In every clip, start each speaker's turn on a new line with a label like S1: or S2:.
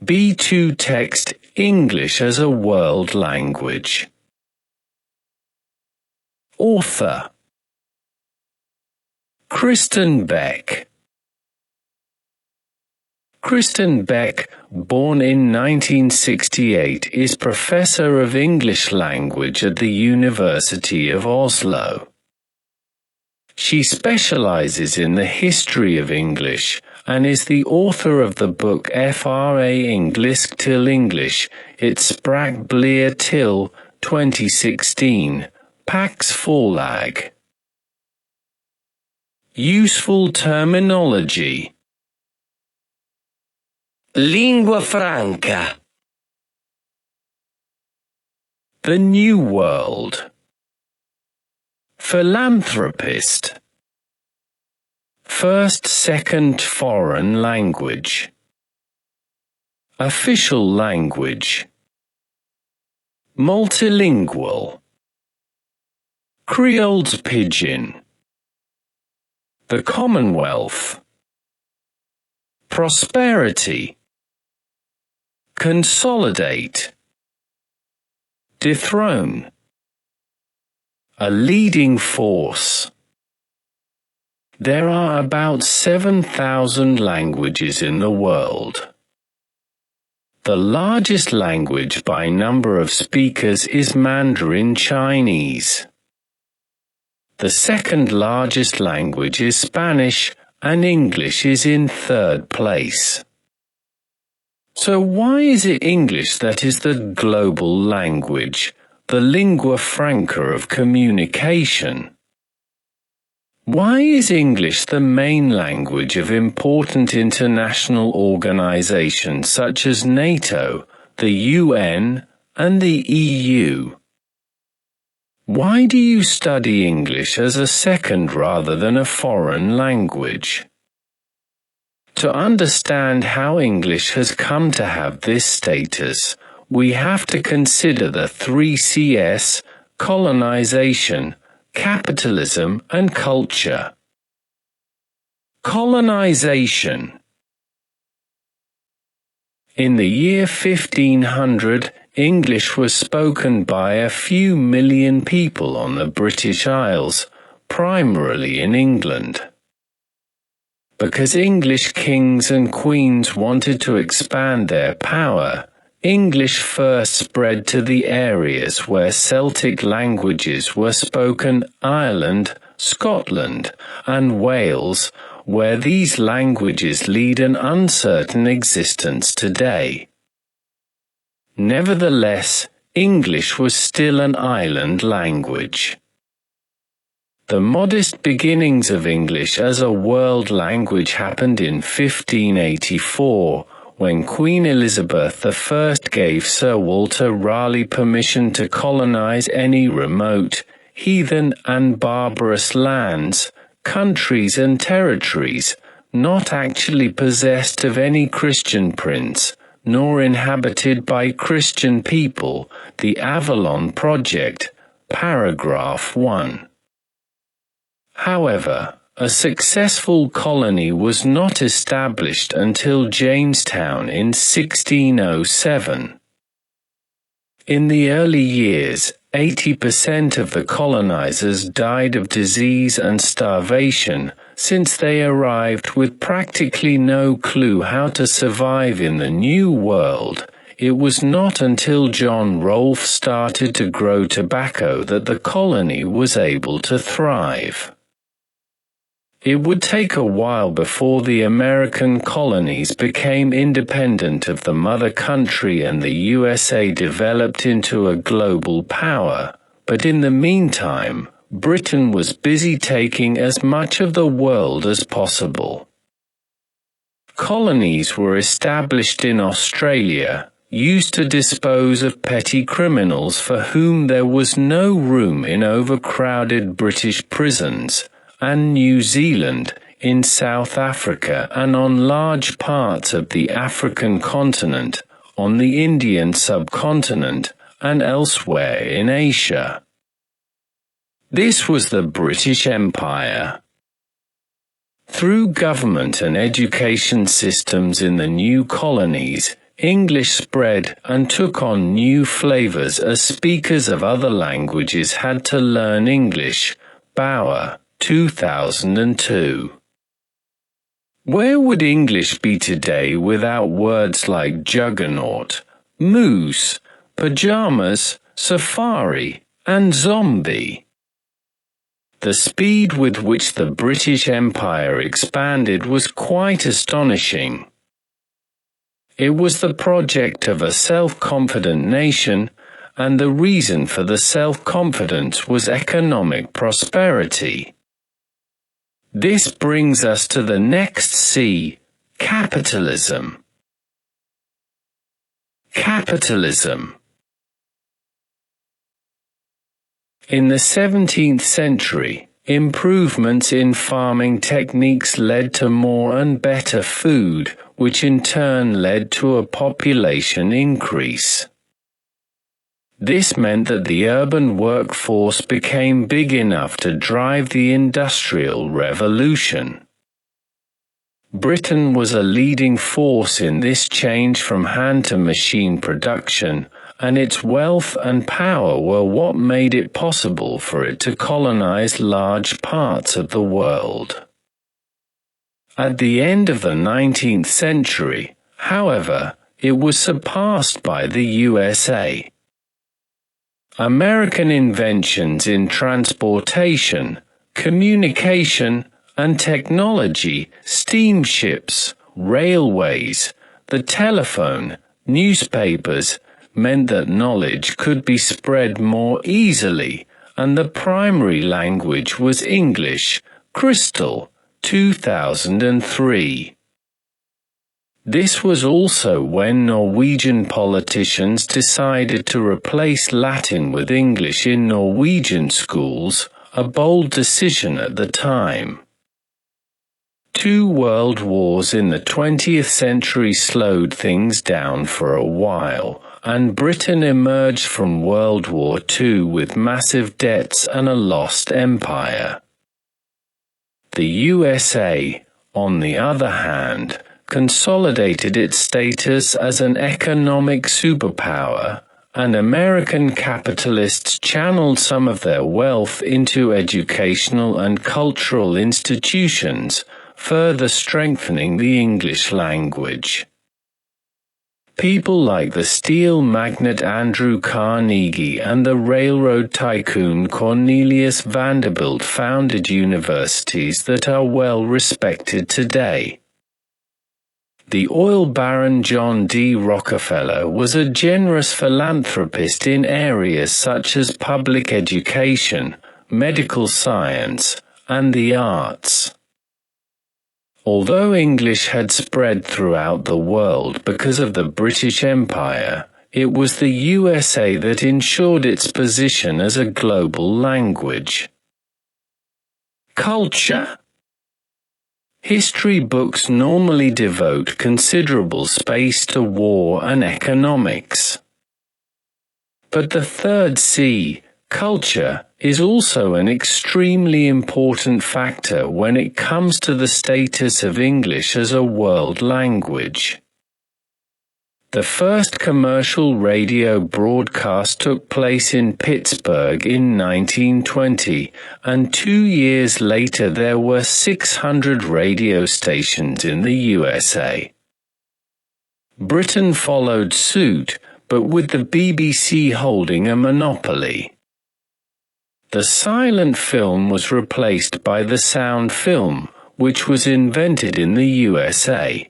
S1: B2 text English as a world language. Author Kristen Beck. Kristen Beck, born in 1968, is Professor of English Language at the University of Oslo. She specializes in the history of English and is the author of the book Fra Engelsk til English, Het Språk blir til, 2016, Pax Forlag. Useful terminology.
S2: Lingua franca.
S1: The New World. Philanthropist. First, second foreign language. Official language. Multilingual. Creole's Pidgin. The Commonwealth. Prosperity. Consolidate. Dethrone. A leading force. There are about 7,000 languages in the world. The largest language by number of speakers is Mandarin Chinese. The second largest language is Spanish, and English is in third place. So why is it English that is the global language, the lingua franca of communication? Why is English the main language of important international organizations such as NATO, the UN, and the EU? Why do you study English as a second rather than a foreign language? To understand how English has come to have this status, we have to consider the 3 Cs: colonization, capitalism, and culture. Colonization. In the year 1500, English was spoken by a few million people on the British Isles, primarily in England. Because English kings and queens wanted to expand their power, English first spread to the areas where Celtic languages were spoken: Ireland, Scotland, and Wales, where these languages lead an uncertain existence today. Nevertheless, English was still an island language. The modest beginnings of English as a world language happened in 1584, when Queen Elizabeth I gave Sir Walter Raleigh permission to colonize any remote, heathen and barbarous lands, countries and territories, not actually possessed of any Christian prince, nor inhabited by Christian people, the Avalon Project, paragraph 1. However, a successful colony was not established until Jamestown in 1607. In the early years, 80% of the colonizers died of disease and starvation, since they arrived with practically no clue how to survive in the New World. It was not until John Rolfe started to grow tobacco that the colony was able to thrive. It would take a while before the American colonies became independent of the mother country and the USA developed into a global power, but in the meantime, Britain was busy taking as much of the world as possible. Colonies were established in Australia, used to dispose of petty criminals for whom there was no room in overcrowded British prisons, and New Zealand, in South Africa and on large parts of the African continent, on the Indian subcontinent, and elsewhere in Asia. This was the British Empire. Through government and education systems in the new colonies, English spread and took on new flavors as speakers of other languages had to learn English. Bauer, 2002. Where would English be today without words like juggernaut, moose, pajamas, safari, and zombie? The speed with which the British Empire expanded was quite astonishing. It was the project of a self-confident nation, and the reason for the self-confidence was economic prosperity. This brings us to the next C, capitalism. Capitalism. In the 17th century, improvements in farming techniques led to more and better food, which in turn led to a population increase. This meant that the urban workforce became big enough to drive the Industrial Revolution. Britain was a leading force in this change from hand-to-machine production, and its wealth and power were what made it possible for it to colonize large parts of the world. At the end of the 19th century, however, it was surpassed by the USA. American inventions in transportation, communication, and technology, steamships, railways, the telephone, newspapers, meant that knowledge could be spread more easily, and the primary language was English. Crystal, 2003. This was also when Norwegian politicians decided to replace Latin with English in Norwegian schools, a bold decision at the time. 2 world wars in the 20th century slowed things down for a while, and Britain emerged from World War II with massive debts and a lost empire. The USA, on the other hand, consolidated its status as an economic superpower, and American capitalists channeled some of their wealth into educational and cultural institutions, further strengthening the English language. People like the steel magnate Andrew Carnegie and the railroad tycoon Cornelius Vanderbilt founded universities that are well respected today. The oil baron John D. Rockefeller was a generous philanthropist in areas such as public education, medical science, and the arts. Although English had spread throughout the world because of the British Empire, it was the USA that ensured its position as a global language. Culture. History books normally devote considerable space to war and economics. But the third C, culture, is also an extremely important factor when it comes to the status of English as a world language. The first commercial radio broadcast took place in Pittsburgh in 1920, and 2 years later there were 600 radio stations in the USA. Britain followed suit, but with the BBC holding a monopoly. The silent film was replaced by the sound film, which was invented in the USA.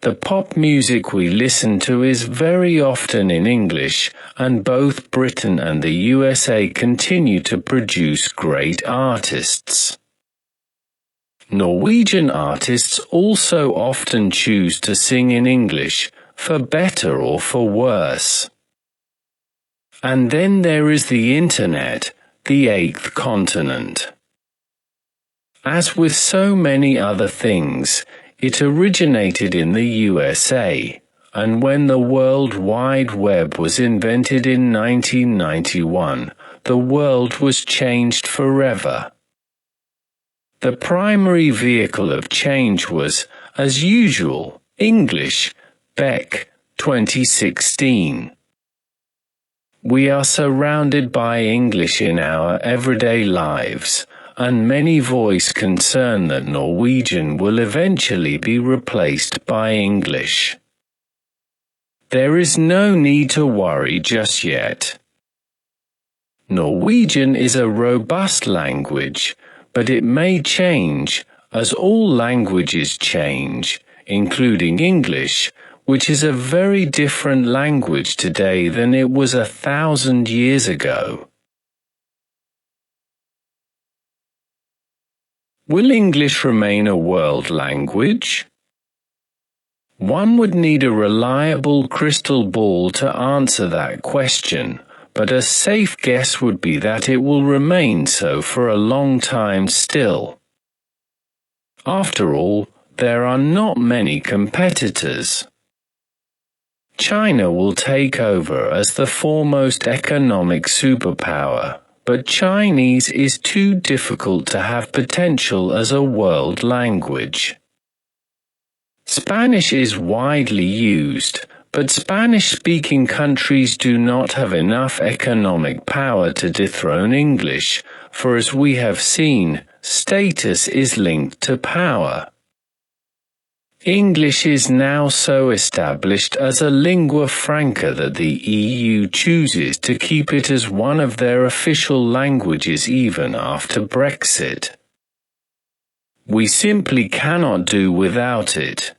S1: The pop music we listen to is very often in English, and both Britain and the USA continue to produce great artists. Norwegian artists also often choose to sing in English, for better or for worse. And then there is the Internet, the 8th continent. As with so many other things, it originated in the USA, and when the World Wide Web was invented in 1991, the world was changed forever. The primary vehicle of change was, as usual, English, Beck, 2016. We are surrounded by English in our everyday lives, and many voice concern that Norwegian will eventually be replaced by English. There is no need to worry just yet. Norwegian is a robust language, but it may change, as all languages change, including English, which is a very different language today than it was 1,000 years ago. Will English remain a world language? One would need a reliable crystal ball to answer that question, but a safe guess would be that it will remain so for a long time still. After all, there are not many competitors. China will take over as the foremost economic superpower, but Chinese is too difficult to have potential as a world language. Spanish is widely used, but Spanish-speaking countries do not have enough economic power to dethrone English, for as we have seen, status is linked to power. English is now so established as a lingua franca that the EU chooses to keep it as one of their official languages even after Brexit. We simply cannot do without it.